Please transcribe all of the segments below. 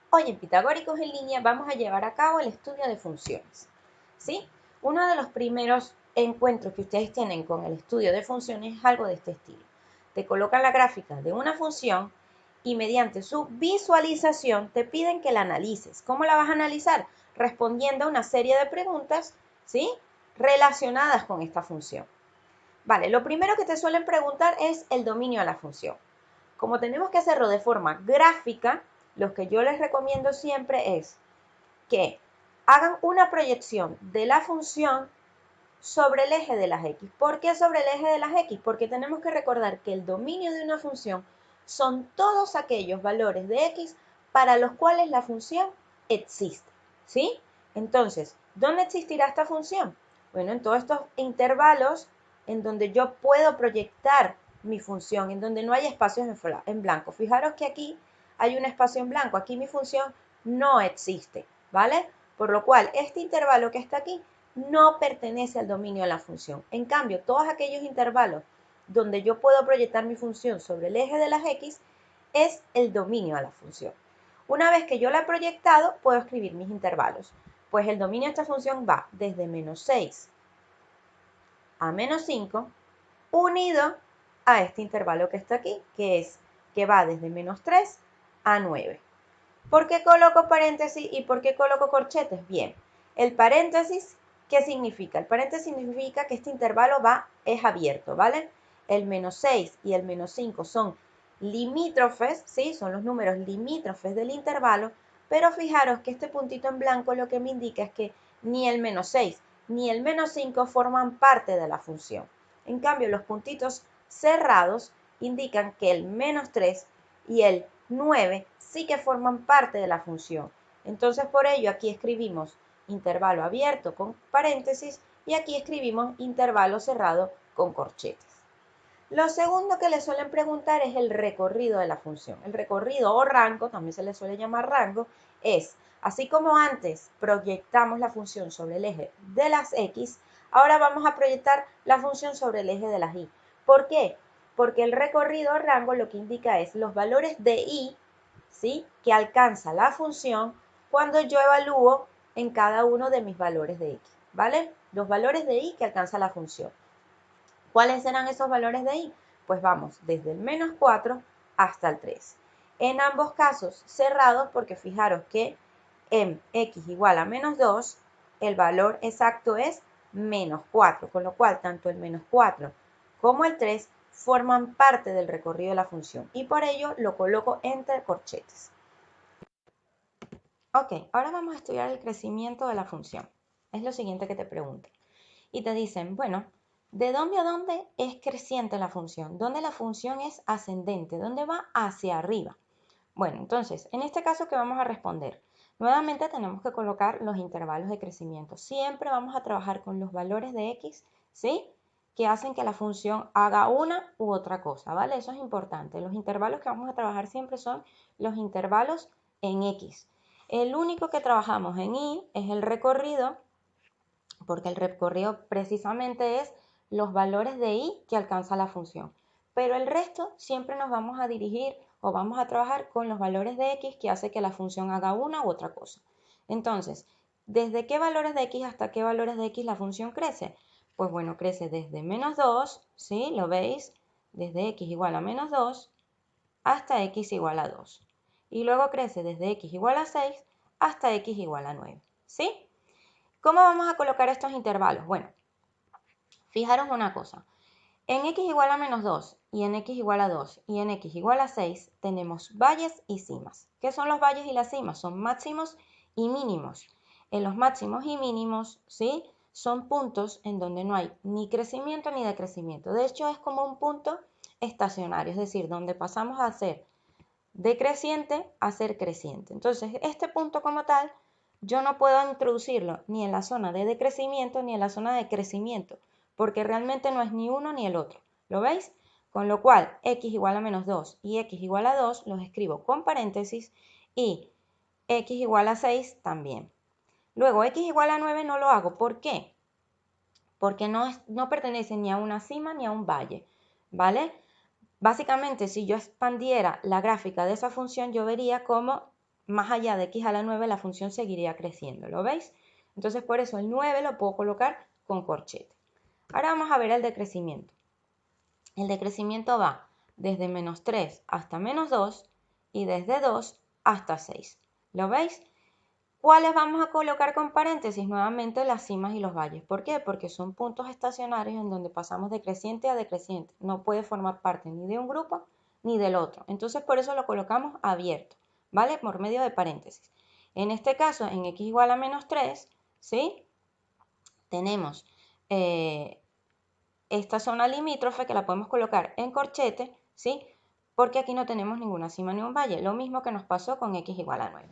Hoy en Pitagóricos en línea vamos a llevar a cabo el estudio de funciones, ¿sí? Uno de los primeros encuentros que ustedes tienen con el estudio de funciones es algo de este estilo. Te colocan la gráfica de una función y mediante su visualización te piden que la analices. ¿Cómo la vas a analizar? Respondiendo a una serie de preguntas, ¿sí? Relacionadas con esta función. Vale, lo primero que te suelen preguntar es el dominio de la función. Como tenemos que hacerlo de forma gráfica, lo que yo les recomiendo siempre es que hagan una proyección de la función sobre el eje de las x. ¿Por qué sobre el eje de las x? Porque tenemos que recordar que el dominio de una función son todos aquellos valores de x para los cuales la función existe, ¿sí? Entonces, ¿dónde existirá esta función? Bueno, en todos estos intervalos en donde yo puedo proyectar mi función, en donde no hay espacios en blanco. Fijaros que aquí hay un espacio en blanco, aquí mi función no existe, ¿vale? Por lo cual, este intervalo que está aquí no pertenece al dominio de la función. En cambio, todos aquellos intervalos donde yo puedo proyectar mi función sobre el eje de las x es el dominio de la función. Una vez que yo la he proyectado, puedo escribir mis intervalos. Pues el dominio de esta función va desde menos 6 a menos 5 unido a este intervalo que está aquí, que va desde menos 3 a 9. ¿Por qué coloco paréntesis y por qué coloco corchetes? Bien, el paréntesis, ¿qué significa? El paréntesis significa que este intervalo es abierto, ¿vale? El menos 6 y el menos 5 son limítrofes, ¿sí? Son los números limítrofes del intervalo, pero fijaros que este puntito en blanco lo que me indica es que ni el menos 6 ni el menos 5 forman parte de la función. En cambio, los puntitos cerrados indican que el menos 3 y el 9 sí que forman parte de la función. Entonces, por ello, aquí escribimos intervalo abierto con paréntesis y aquí escribimos intervalo cerrado con corchetes. Lo segundo que le suelen preguntar es el recorrido de la función. El recorrido o rango, también se le suele llamar rango, es, así como antes proyectamos la función sobre el eje de las x, ahora vamos a proyectar la función sobre el eje de las y. ¿Por qué? Porque el recorrido o rango lo que indica es los valores de y, ¿sí?, que alcanza la función cuando yo evalúo en cada uno de mis valores de x, ¿vale? Los valores de y que alcanza la función. ¿Cuáles serán esos valores de y? Pues vamos desde el menos 4 hasta el 3. En ambos casos cerrados, porque fijaros que en x igual a menos 2, el valor exacto es menos 4, con lo cual tanto el menos 4 como el 3 forman parte del recorrido de la función y por ello lo coloco entre corchetes. Ok, ahora vamos a estudiar el crecimiento de la función. Es lo siguiente que te pregunto. Y te dicen, bueno, ¿de dónde a dónde es creciente la función? ¿Dónde la función es ascendente? ¿Dónde va hacia arriba? Bueno, entonces, en este caso, ¿qué vamos a responder? Nuevamente tenemos que colocar los intervalos de crecimiento. Siempre vamos a trabajar con los valores de x, ¿sí?, que hacen que la función haga una u otra cosa, ¿vale? Eso es importante. Los intervalos que vamos a trabajar siempre son los intervalos en x. El único que trabajamos en y es el recorrido, porque el recorrido precisamente es los valores de y que alcanza la función. Pero el resto siempre nos vamos a dirigir o vamos a trabajar con los valores de x que hace que la función haga una u otra cosa. Entonces, ¿desde qué valores de x hasta qué valores de x la función crece? Pues bueno, crece desde menos 2, ¿sí? ¿Lo veis? Desde x igual a menos 2 hasta x igual a 2. Y luego crece desde x igual a 6 hasta x igual a 9, ¿sí? ¿Cómo vamos a colocar estos intervalos? Bueno, fijaros una cosa. En x igual a menos 2 y en x igual a 2 y en x igual a 6 tenemos valles y cimas. ¿Qué son los valles y las cimas? Son máximos y mínimos. En los máximos y mínimos, ¿sí?, son puntos en donde no hay ni crecimiento ni decrecimiento. De hecho, es como un punto estacionario, es decir, donde pasamos a ser decreciente a ser creciente. Entonces, este punto como tal, yo no puedo introducirlo ni en la zona de decrecimiento ni en la zona de crecimiento, porque realmente no es ni uno ni el otro. ¿Lo veis? Con lo cual, x igual a menos 2 y x igual a 2 los escribo con paréntesis y x igual a 6 también. Luego, x igual a 9 no lo hago. ¿Por qué? Porque no pertenece ni a una cima ni a un valle, ¿vale? Básicamente, si yo expandiera la gráfica de esa función, yo vería cómo más allá de x a la 9 la función seguiría creciendo, ¿lo veis? Entonces por eso el 9 lo puedo colocar con corchete. Ahora vamos a ver el decrecimiento. El decrecimiento va desde menos 3 hasta menos 2 y desde 2 hasta 6. ¿Lo veis? ¿Cuáles vamos a colocar con paréntesis? Nuevamente las cimas y los valles. ¿Por qué? Porque son puntos estacionarios en donde pasamos de creciente a decreciente. No puede formar parte ni de un grupo ni del otro. Entonces por eso lo colocamos abierto, ¿vale? Por medio de paréntesis. En este caso, en x igual a menos 3, ¿sí? Tenemos esta zona limítrofe que la podemos colocar en corchete, ¿sí? Porque aquí no tenemos ninguna cima ni un valle. Lo mismo que nos pasó con x igual a 9.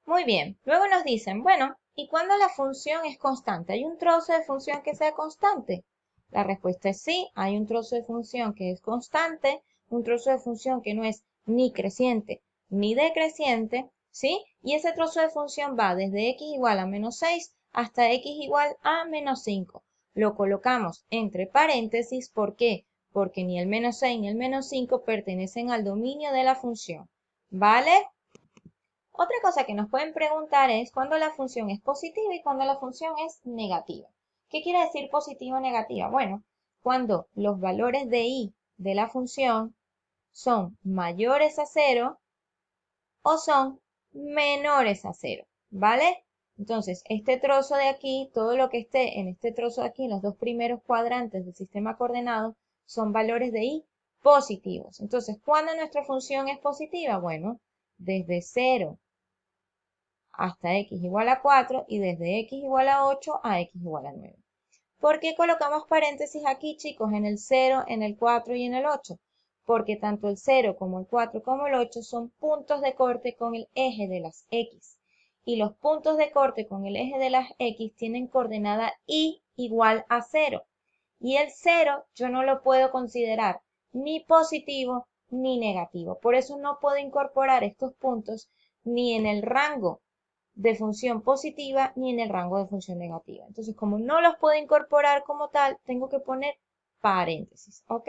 Muy bien, luego nos dicen, bueno, ¿y cuándo la función es constante? ¿Hay un trozo de función que sea constante? La respuesta es sí, hay un trozo de función que es constante, un trozo de función que no es ni creciente ni decreciente, ¿sí? Y ese trozo de función va desde x igual a menos 6 hasta x igual a menos 5. Lo colocamos entre paréntesis, ¿por qué? Porque ni el menos 6 ni el menos 5 pertenecen al dominio de la función, ¿vale? Otra cosa que nos pueden preguntar es cuándo la función es positiva y cuándo la función es negativa. ¿Qué quiere decir positiva o negativa? Bueno, cuando los valores de y de la función son mayores a 0 o son menores a 0, ¿vale? Entonces, este trozo de aquí, todo lo que esté en este trozo de aquí, en los dos primeros cuadrantes del sistema coordenado, son valores de y positivos. Entonces, ¿cuándo nuestra función es positiva? Bueno, desde 0 hasta x igual a 4 y desde x igual a 8 a x igual a 9. ¿Por qué colocamos paréntesis aquí, chicos, en el 0, en el 4 y en el 8? Porque tanto el 0 como el 4 como el 8 son puntos de corte con el eje de las x. Y los puntos de corte con el eje de las x tienen coordenada y igual a 0. Y el 0 yo no lo puedo considerar ni positivo ni negativo. Por eso no puedo incorporar estos puntos ni en el rango de función positiva ni en el rango de función negativa. Entonces, como no los puedo incorporar como tal, tengo que poner paréntesis, ¿ok?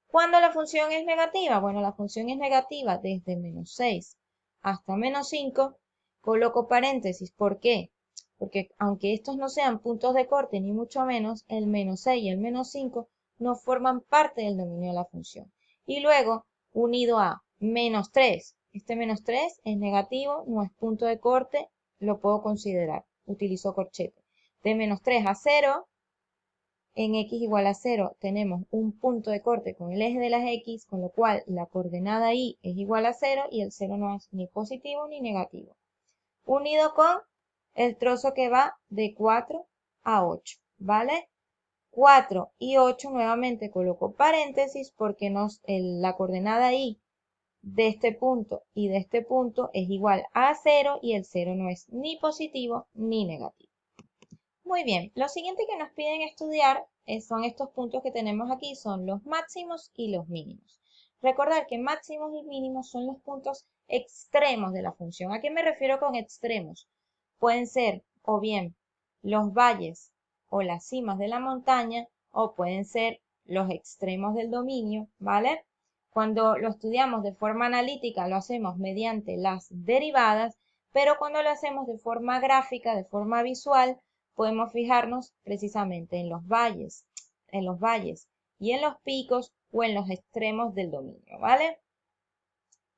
¿Cuándo la función es negativa? Bueno, la función es negativa desde menos 6 hasta menos 5. Coloco paréntesis, ¿por qué? Porque aunque estos no sean puntos de corte ni mucho menos, el menos 6 y el menos 5 no forman parte del dominio de la función. Y luego, unido a menos 3. Este menos 3 es negativo, no es punto de corte, lo puedo considerar. Utilizo corchete. De menos 3 a 0, en x igual a 0 tenemos un punto de corte con el eje de las x, con lo cual la coordenada y es igual a 0 y el 0 no es ni positivo ni negativo. Unido con el trozo que va de 4 a 8, ¿vale? 4 y 8 nuevamente coloco paréntesis porque la coordenada y de este punto y de este punto es igual a 0 y el 0 no es ni positivo ni negativo. Muy bien, lo siguiente que nos piden estudiar son estos puntos que tenemos aquí, son los máximos y los mínimos. Recordar que máximos y mínimos son los puntos extremos de la función. ¿A qué me refiero con extremos? Pueden ser o bien los valles o las cimas de la montaña o pueden ser los extremos del dominio, ¿vale? Cuando lo estudiamos de forma analítica lo hacemos mediante las derivadas, pero cuando lo hacemos de forma gráfica, de forma visual, podemos fijarnos precisamente en los valles y en los picos o en los extremos del dominio, ¿vale?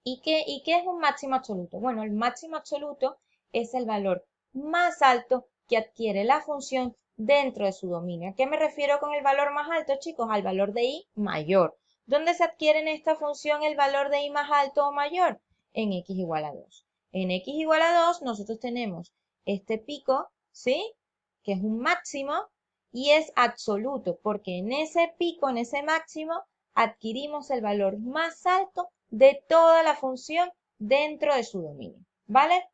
¿Y qué es un máximo absoluto? Bueno, el máximo absoluto es el valor más alto que adquiere la función dentro de su dominio. ¿A qué me refiero con el valor más alto, chicos? Al valor de y mayor. ¿Dónde se adquiere en esta función el valor de y más alto o mayor? En x igual a 2. En x igual a 2 nosotros tenemos este pico, ¿sí? Que es un máximo y es absoluto, porque en ese pico, en ese máximo, adquirimos el valor más alto de toda la función dentro de su dominio, ¿vale?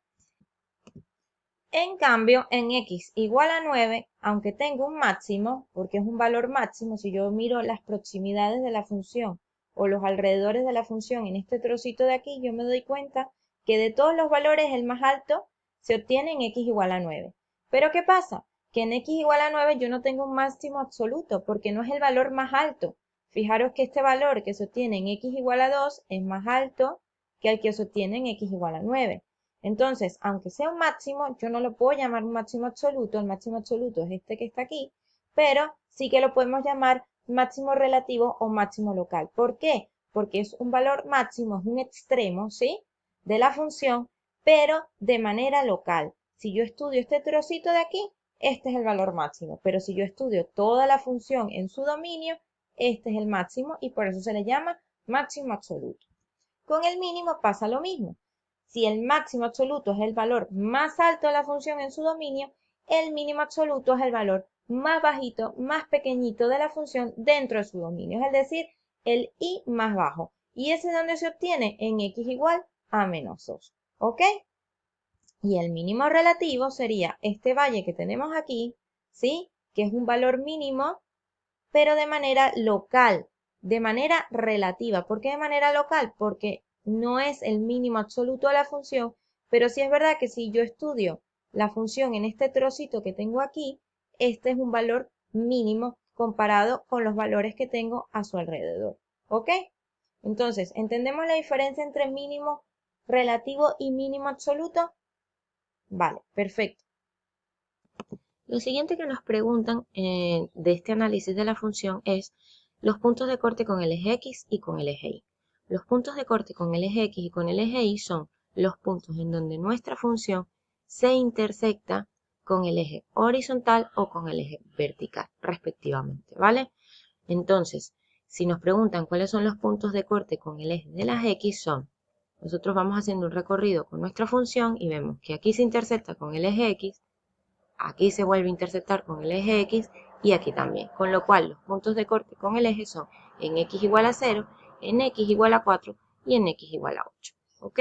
En cambio, en x igual a 9, aunque tengo un máximo, porque es un valor máximo, si yo miro las proximidades de la función o los alrededores de la función en este trocito de aquí, yo me doy cuenta que de todos los valores el más alto se obtiene en x igual a 9. Pero ¿qué pasa? Que en x igual a 9 yo no tengo un máximo absoluto, porque no es el valor más alto. Fijaros que este valor que se obtiene en x igual a 2 es más alto que el que se obtiene en x igual a 9. Entonces, aunque sea un máximo, yo no lo puedo llamar un máximo absoluto, el máximo absoluto es este que está aquí, pero sí que lo podemos llamar máximo relativo o máximo local. ¿Por qué? Porque es un valor máximo, es un extremo, ¿sí? De la función, pero de manera local. Si yo estudio este trocito de aquí, este es el valor máximo, pero si yo estudio toda la función en su dominio, este es el máximo y por eso se le llama máximo absoluto. Con el mínimo pasa lo mismo. Si el máximo absoluto es el valor más alto de la función en su dominio, el mínimo absoluto es el valor más bajito, más pequeñito de la función dentro de su dominio, es decir, el i más bajo. ¿Y ese es donde se obtiene? En x igual a menos 2. ¿Ok? Y el mínimo relativo sería este valle que tenemos aquí, ¿sí? Que es un valor mínimo, pero de manera local, de manera relativa. ¿Por qué de manera local? Porque no es el mínimo absoluto de la función, pero sí es verdad que si yo estudio la función en este trocito que tengo aquí, este es un valor mínimo comparado con los valores que tengo a su alrededor. ¿Ok? Entonces, ¿entendemos la diferencia entre mínimo relativo y mínimo absoluto? Vale, perfecto. Lo siguiente que nos preguntan de este análisis de la función es los puntos de corte con el eje X y con el eje Y. Los puntos de corte con el eje X y con el eje Y son los puntos en donde nuestra función se intersecta con el eje horizontal o con el eje vertical, respectivamente, ¿vale? Entonces, si nos preguntan cuáles son los puntos de corte con el eje de las X, nosotros vamos haciendo un recorrido con nuestra función y vemos que aquí se intersecta con el eje X, aquí se vuelve a intersectar con el eje X y aquí también. Con lo cual, los puntos de corte con el eje son en X igual a 0, en X igual a 4 y en X igual a 8. ¿Ok?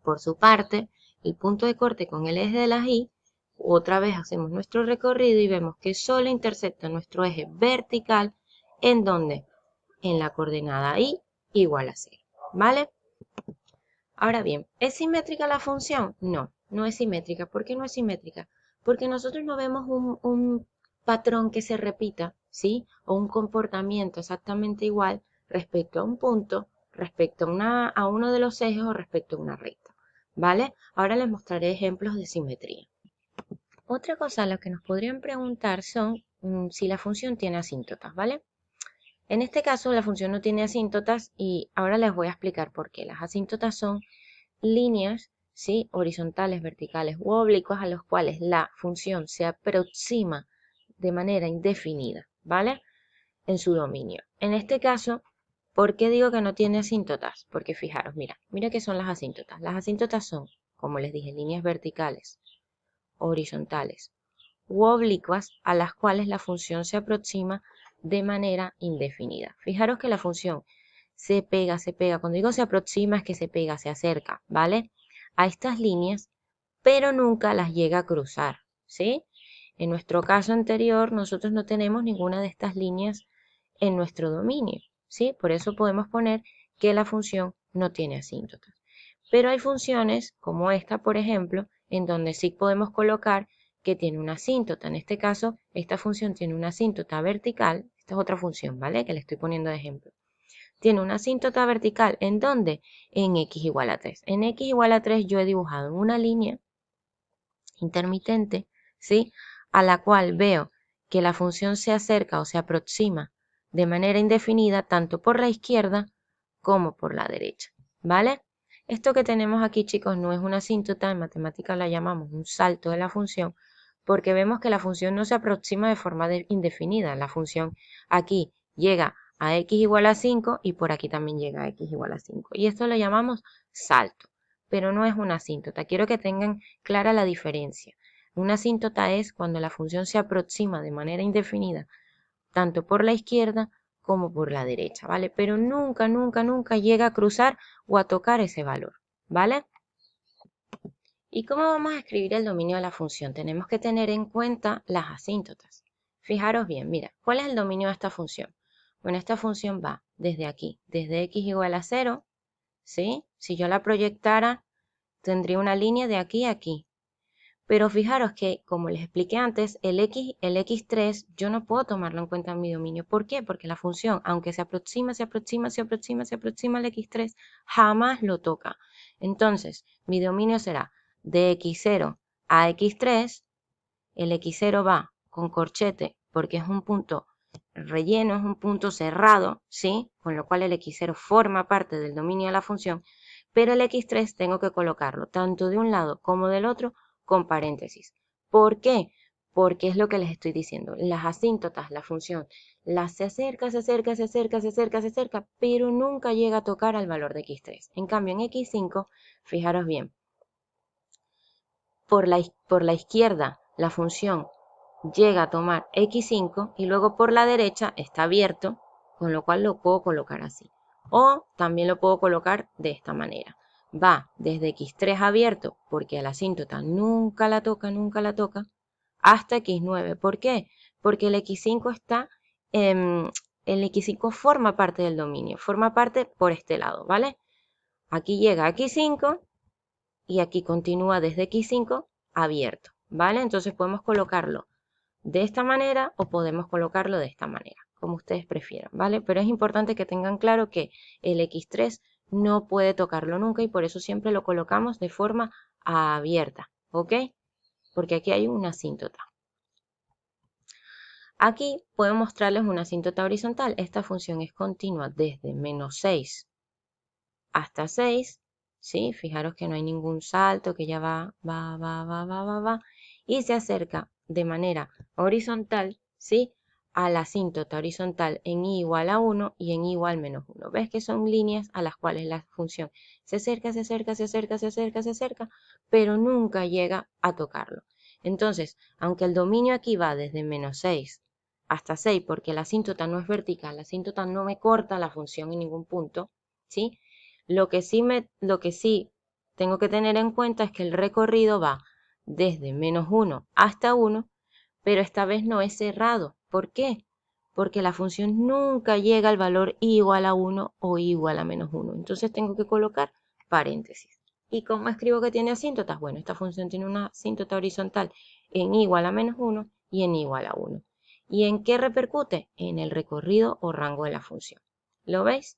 Por su parte, el punto de corte con el eje de las Y, otra vez hacemos nuestro recorrido y vemos que solo intersecta nuestro eje vertical, ¿en dónde? En la coordenada Y igual a 0. ¿Vale? Ahora bien, ¿es simétrica la función? No, no es simétrica. ¿Por qué no es simétrica? Porque nosotros no vemos un patrón que se repita, ¿sí? O un comportamiento exactamente igual respecto a un punto, respecto a uno de los ejes o respecto a una recta, ¿vale? Ahora les mostraré ejemplos de simetría. Otra cosa a la que nos podrían preguntar son si la función tiene asíntotas, ¿vale? En este caso la función no tiene asíntotas y ahora les voy a explicar por qué. Las asíntotas son líneas, ¿sí? Horizontales, verticales u oblicuas a los cuales la función se aproxima de manera indefinida, ¿vale? En su dominio. En este caso, ¿por qué digo que no tiene asíntotas? Porque fijaros, mira qué son las asíntotas. Las asíntotas son, como les dije, líneas verticales, horizontales u oblicuas a las cuales la función se aproxima de manera indefinida. Fijaros que la función se pega. Cuando digo se aproxima es que se pega, se acerca, ¿vale? A estas líneas, pero nunca las llega a cruzar, ¿sí? En nuestro caso anterior, nosotros no tenemos ninguna de estas líneas en nuestro dominio, ¿sí? Por eso podemos poner que la función no tiene asíntotas. Pero hay funciones, como esta, por ejemplo, en donde sí podemos colocar que tiene una asíntota. En este caso, esta función tiene una asíntota vertical. Esta es otra función, ¿vale? Que le estoy poniendo de ejemplo. Tiene una asíntota vertical. ¿En dónde? En x igual a 3. En x igual a 3 yo he dibujado una línea intermitente, ¿sí? A la cual veo que la función se acerca o se aproxima de manera indefinida tanto por la izquierda como por la derecha, ¿vale? Esto que tenemos aquí, chicos, no es una asíntota, en matemáticas la llamamos un salto de la función, porque vemos que la función no se aproxima de forma indefinida. La función aquí llega a x igual a 5 y por aquí también llega a x igual a 5. Y esto lo llamamos salto, pero no es una asíntota. Quiero que tengan clara la diferencia. Una asíntota es cuando la función se aproxima de manera indefinida, tanto por la izquierda como por la derecha, ¿vale? Pero nunca, nunca, nunca llega a cruzar o a tocar ese valor, ¿vale? ¿Y cómo vamos a escribir el dominio de la función? Tenemos que tener en cuenta las asíntotas. Fijaros bien, mira, ¿cuál es el dominio de esta función? Bueno, esta función va desde aquí, desde x igual a 0, ¿sí? Si yo la proyectara, tendría una línea de aquí a aquí. Pero fijaros que, como les expliqué antes, el x3 yo no puedo tomarlo en cuenta en mi dominio. ¿Por qué? Porque la función, aunque se aproxima al x3, jamás lo toca. Entonces, mi dominio será de x0 a x3, el x0 va con corchete porque es un punto relleno, es un punto cerrado, ¿sí? Con lo cual el x0 forma parte del dominio de la función, pero el x3 tengo que colocarlo tanto de un lado como del otro con paréntesis. ¿Por qué? Porque es lo que les estoy diciendo. Las asíntotas, la función, se acerca, se acerca, se acerca, se acerca, se acerca, pero nunca llega a tocar al valor de x3. En cambio, en x5, fijaros bien, por la izquierda la función llega a tomar x5 y luego por la derecha está abierto, con lo cual lo puedo colocar así. O también lo puedo colocar de esta manera. Va desde x3 abierto, porque a la asíntota nunca la toca, hasta x9. ¿Por qué? Porque el x5 está, el x5 forma parte del dominio, forma parte por este lado, ¿vale? Aquí llega a x5 y aquí continúa desde x5 abierto, ¿vale? Entonces podemos colocarlo de esta manera o podemos colocarlo de esta manera, como ustedes prefieran, ¿vale? Pero es importante que tengan claro que el x3 no puede tocarlo nunca y por eso siempre lo colocamos de forma abierta, ¿ok? Porque aquí hay una asíntota. Aquí puedo mostrarles una asíntota horizontal. Esta función es continua desde menos 6 hasta 6, ¿sí? Fijaros que no hay ningún salto, que ya va, y se acerca de manera horizontal, ¿sí? A la asíntota horizontal en i igual a 1 y en i igual menos 1. ¿Ves que son líneas a las cuales la función se acerca, se acerca, se acerca, se acerca, se acerca, pero nunca llega a tocarlo? Entonces, aunque el dominio aquí va desde menos 6 hasta 6, porque la asíntota no es vertical, la asíntota no me corta la función en ningún punto, ¿sí? Lo que sí tengo que tener en cuenta es que el recorrido va desde menos 1 hasta 1, pero esta vez no es cerrado. ¿Por qué? Porque la función nunca llega al valor i igual a 1 o i igual a menos 1. Entonces tengo que colocar paréntesis. ¿Y cómo escribo que tiene asíntotas? Bueno, esta función tiene una asíntota horizontal en i igual a menos 1 y en i igual a 1. ¿Y en qué repercute? En el recorrido o rango de la función. ¿Lo veis?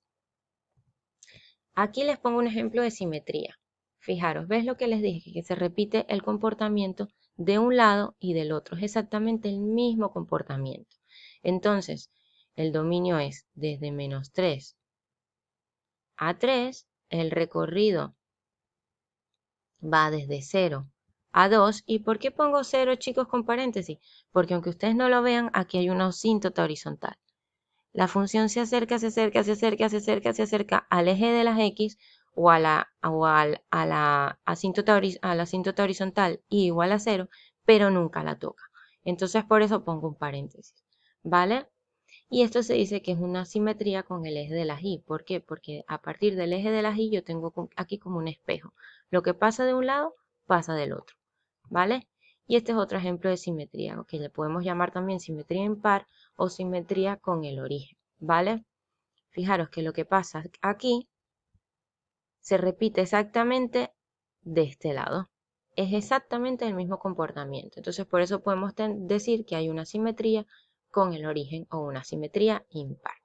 Aquí les pongo un ejemplo de simetría. Fijaros, ¿ves lo que les dije? Que se repite el comportamiento de un lado y del otro. Es exactamente el mismo comportamiento. Entonces, el dominio es desde menos 3 a 3. El recorrido va desde 0 a 2. ¿Y por qué pongo 0, chicos, con paréntesis? Porque aunque ustedes no lo vean, aquí hay una asíntota horizontal. La función se acerca, se acerca, se acerca, se acerca, se acerca al eje de las X o a la asíntota horizontal y igual a 0, pero nunca la toca. Entonces por eso pongo un paréntesis, ¿vale? Y esto se dice que es una simetría con el eje de las Y. ¿Por qué? Porque a partir del eje de las Y yo tengo aquí como un espejo. Lo que pasa de un lado, pasa del otro, ¿vale? Y este es otro ejemplo de simetría, que le podemos llamar también simetría impar o simetría con el origen, ¿vale? Fijaros que lo que pasa aquí se repite exactamente de este lado. Es exactamente el mismo comportamiento. Entonces, por eso podemos decir que hay una simetría con el origen o una simetría impar.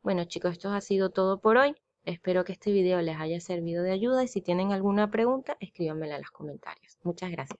Bueno, chicos, esto ha sido todo por hoy. Espero que este video les haya servido de ayuda y si tienen alguna pregunta, escríbanmela en los comentarios. Muchas gracias.